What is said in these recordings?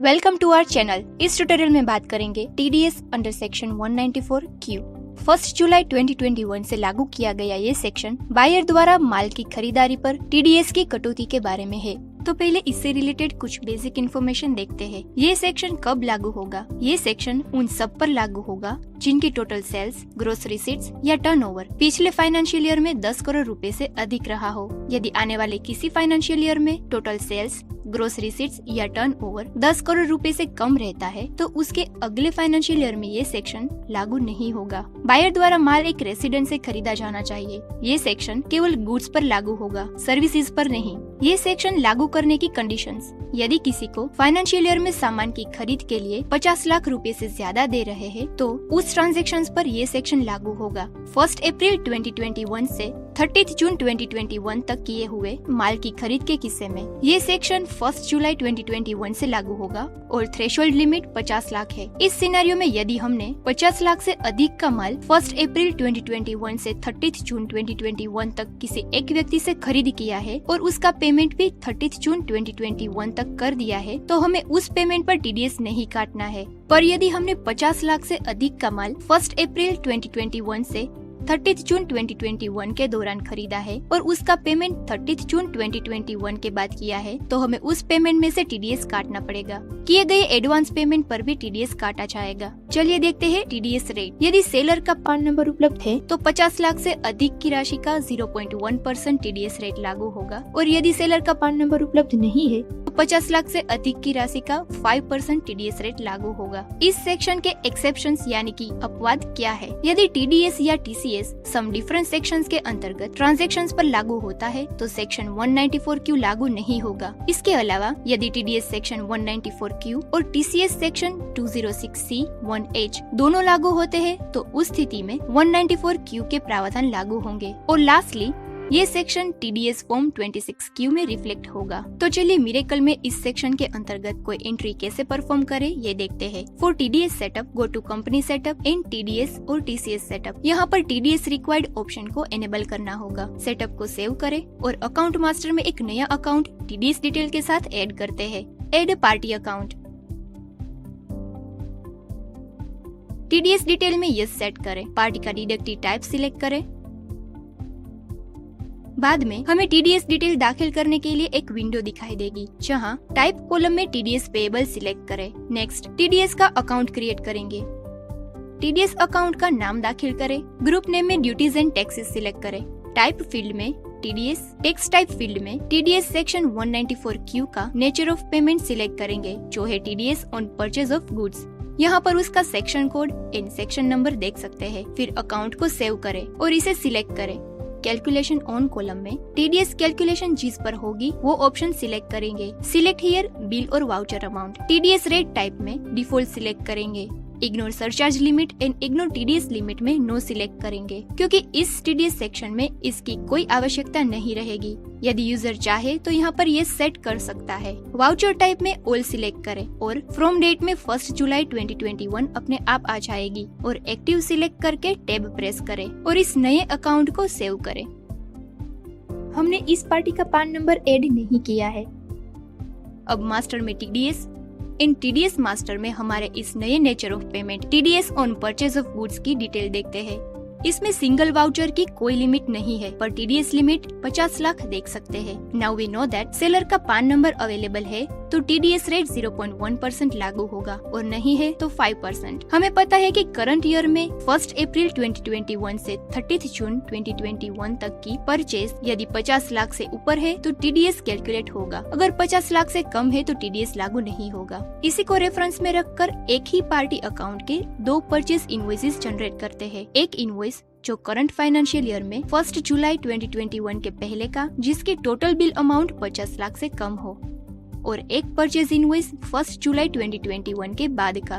Welcome to our channel. इस tutorial में बात करेंगे टीडीएस अंडर सेक्शन 194 क्यू। 1 जुलाई 2021 से लागू किया गया ये सेक्शन बायर द्वारा माल की खरीदारी पर टीडीएस की कटौती के बारे में है। तो पहले इससे रिलेटेड कुछ बेसिक इन्फॉर्मेशन देखते हैं। ये सेक्शन कब लागू होगा? ये सेक्शन उन सब पर लागू होगा जिनकी टोटल सेल्स, ग्रोस रिसीट्स या टर्नओवर पिछले फाइनेंशियल ईयर में 10 करोड़ रुपए से अधिक रहा हो। यदि आने वाले किसी फाइनेंशियल ईयर में टोटल सेल्स, ग्रोस रिसीट्स या टर्नओवर 10 करोड़ रुपए से कम रहता है तो उसके अगले फाइनेंशियल ईयर में ये सेक्शन लागू नहीं होगा। बायर द्वारा माल एक रेसिडेंट से खरीदा जाना चाहिए। ये सेक्शन केवल गुड्स पर लागू होगा, सर्विसेज पर नहीं। ये सेक्शन लागू करने की कंडीशंस: यदि किसी को फाइनेंशियल ईयर में सामान की खरीद के लिए 50 लाख रुपए से ज्यादा दे रहे हैं तो उस ट्रांजैक्शंस पर ये सेक्शन लागू होगा। 1 अप्रैल 2021 से 30 जून 2021 तक किए हुए माल की खरीद के किस्से में ये सेक्शन 1 जुलाई 2021 से लागू होगा और थ्रेशोल्ड लिमिट 50 लाख है। इस सिनेरियो में यदि हमने 50 लाख से अधिक का माल 1 अप्रैल 2021 से 30 जून 2021 तक किसी एक व्यक्ति से खरीद किया है और उसका पेमेंट भी 30 जून 2021 तक कर दिया है तो हमें उस पेमेंट पर टीडीएस नहीं काटना है। पर यदि हमने 50 लाख से अधिक का माल 1 अप्रैल 2021 से 30 जून 2021 के दौरान खरीदा है और उसका पेमेंट 30 जून 2021 के बाद किया है तो हमें उस पेमेंट में से टीडीएस काटना पड़ेगा। किए गए एडवांस पेमेंट पर भी टीडीएस काटा जाएगा। चलिए देखते हैं टीडीएस रेट। यदि सेलर का पान नंबर उपलब्ध है तो 50 लाख से अधिक की राशि का 0.1% टीडीएस रेट लागू होगा और यदि सेलर का पान नंबर उपलब्ध नहीं है तो 50 लाख से अधिक की राशि का 5% टीडीएस रेट लागू होगा। इस सेक्शन के एक्सेप्शंस यानी कि अपवाद क्या है? यदि टीडीएस या टीसीएस सम डिफरेंट सेक्शंस के अंतर्गत ट्रांजैक्शंस पर लागू होता है तो सेक्शन 194 क्यू लागू नहीं होगा। इसके अलावा यदि टीडीएस सेक्शन 194 क्यू और टीसीएस सेक्शन 206C 1H दोनों लागू होते हैं तो उस स्थिति में 194 क्यू के प्रावधान लागू होंगे। और लास्टली ये सेक्शन टीडीएस फॉर्म 26 क्यू में रिफ्लेक्ट होगा। तो चलिए मिरेकल में इस सेक्शन के अंतर्गत कोई एंट्री कैसे परफॉर्म करे ये देखते हैं। For TDS setup go to company setup in TDS और टीसीएस सेटअप। यहाँ पर टीडीएस रिक्वायर्ड ऑप्शन को एनेबल करना होगा। सेटअप को सेव करें और अकाउंट मास्टर में एक नया अकाउंट टीडीएस डिटेल के साथ ऐड करते हैं। Add party account. TDS detail में यस सेट करें। पार्टी का डिडक्टिव टाइप सिलेक्ट करें। बाद में हमें टीडीएस डिटेल दाखिल करने के लिए एक विंडो दिखाई देगी जहां टाइप कॉलम में टीडीएस पेएबल सिलेक्ट करें। नेक्स्ट टीडीएस का अकाउंट क्रिएट करेंगे। टीडीएस अकाउंट का नाम दाखिल करें। ग्रुप नेम में ड्यूटीज एंड टैक्सेस सिलेक्ट करें। टाइप फील्ड में टीडीएस, टैक्स टाइप फील्ड में टीडीएस सेक्शन 194 क्यू का नेचर ऑफ पेमेंट सिलेक्ट करेंगे जो है TDS on purchase of goods. यहाँ पर उसका section code and section number देख सकते हैं। फिर अकाउंट को सेव करें और इसे सिलेक्ट करें। कैलकुलेशन ऑन कॉलम में टीडीएस कैलकुलेशन जिस पर होगी वो ऑप्शन सिलेक्ट करेंगे। सिलेक्ट हियर बिल और voucher amount. TDS rate type में डिफॉल्ट सिलेक्ट करेंगे। Ignore surcharge limit and ignore TDS limit में नो सिलेक्ट करेंगे क्योंकि इस टीडीएस सेक्शन में इसकी कोई आवश्यकता नहीं रहेगी। यदि यूजर चाहे तो यहाँ पर ये सेट कर सकता है। वाउचर टाइप में ऑल सिलेक्ट करें और फ्रॉम डेट में 1 जुलाई 2021 अपने आप आ जाएगी और एक्टिव सिलेक्ट करके टैब प्रेस करें और इस नए अकाउंट को सेव करें। हमने इस पार्टी का पान नंबर ऐड नहीं किया है। अब मास्टर में टीडीएस। इन टीडीएस मास्टर में हमारे इस नए nature of payment TDS on purchase of goods की डिटेल देखते हैं। इसमें सिंगल वाउचर की कोई लिमिट नहीं है पर टीडीएस लिमिट 50 लाख देख सकते हैं। Now we know that seller का पान नंबर अवेलेबल है तो टीडीएस रेट 0.1% लागू होगा और नहीं है तो 5%। हमें पता है कि करंट ईयर में 1 अप्रैल 2021 से 30 जून 2021 तक की परचेज यदि 50 लाख से ऊपर है तो टीडीएस कैलकुलेट होगा। अगर 50 लाख से कम है तो टीडीएस लागू नहीं होगा। इसी को रेफरेंस में रखकर एक ही पार्टी अकाउंट के 2 परचेज इनवॉइसेस जनरेट करते हैं। एक इनवॉइस जो करंट फाइनेंशियल ईयर में 1 जुलाई 2021 के पहले का जिसकी टोटल बिल अमाउंट 50 लाख से कम हो और एक परचेज इनवॉइस 1 जुलाई 2021 के बाद का।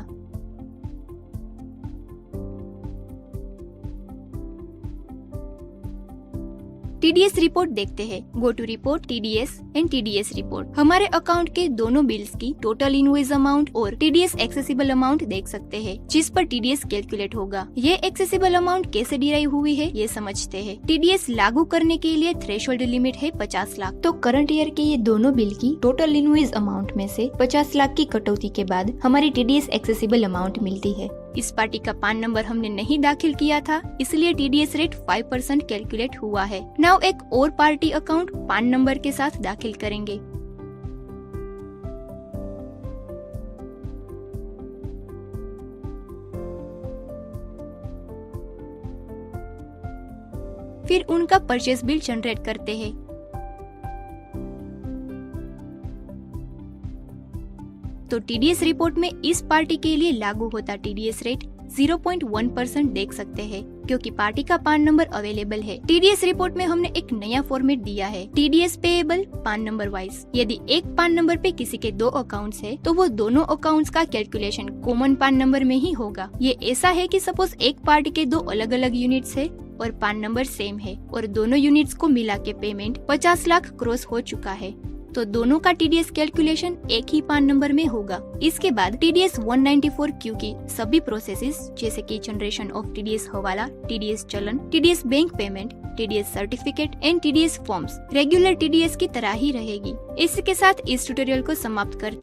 टीडीएस रिपोर्ट देखते हैं। Go to report TDS and TDS report. हमारे अकाउंट के दोनों बिल्स की टोटल इनवॉइस अमाउंट और टीडीएस एक्सेसिबल अमाउंट देख सकते हैं, जिस पर टीडीएस कैलकुलेट होगा। ये एक्सेसिबल अमाउंट कैसे डिराइव हुई है ये समझते हैं। टीडीएस लागू करने के लिए थ्रेशोल्ड लिमिट है 50 लाख। तो करंट ईयर के ये दोनों बिल की टोटल इनवॉइस अमाउंट में से 50 लाख की कटौती के बाद हमारी टीडीएस एक्सेसिबल अमाउंट मिलती है। इस पार्टी का पान नंबर हमने नहीं दाखिल किया था, इसलिए टीडीएस रेट 5% कैलकुलेट हुआ है। नाउ एक और पार्टी अकाउंट पान नंबर के साथ दाखिल करेंगे। फिर उनका परचेस बिल जनरेट करते हैं। तो टीडीएस रिपोर्ट में इस पार्टी के लिए लागू होता टीडीएस रेट 0.1% देख सकते हैं, क्योंकि पार्टी का पान नंबर अवेलेबल है। टीडीएस रिपोर्ट में हमने एक नया फॉर्मेट दिया है, टीडीएस पेएबल पान नंबर वाइज। यदि एक पान नंबर पे किसी के 2 अकाउंट्स है, तो वो दोनों अकाउंट्स का कैलकुलेशन कॉमन पान नंबर में ही होगा। ये ऐसा है कि सपोज एक पार्टी के 2 अलग अलग यूनिट्स है और पान नंबर सेम है और दोनों यूनिट्स को मिला के पेमेंट 50 लाख क्रॉस हो चुका है, तो दोनों का टीडीएस कैलकुलेशन एक ही पान नंबर में होगा। इसके बाद टीडीएस 194Q की सभी प्रोसेसेस जैसे कि जनरेशन ऑफ टीडीएस हवाला, टीडीएस चलन, TDS bank payment, TDS certificate and TDS forms regular TDS की तरह ही रहेगी। इसके साथ इस ट्यूटोरियल को समाप्त कर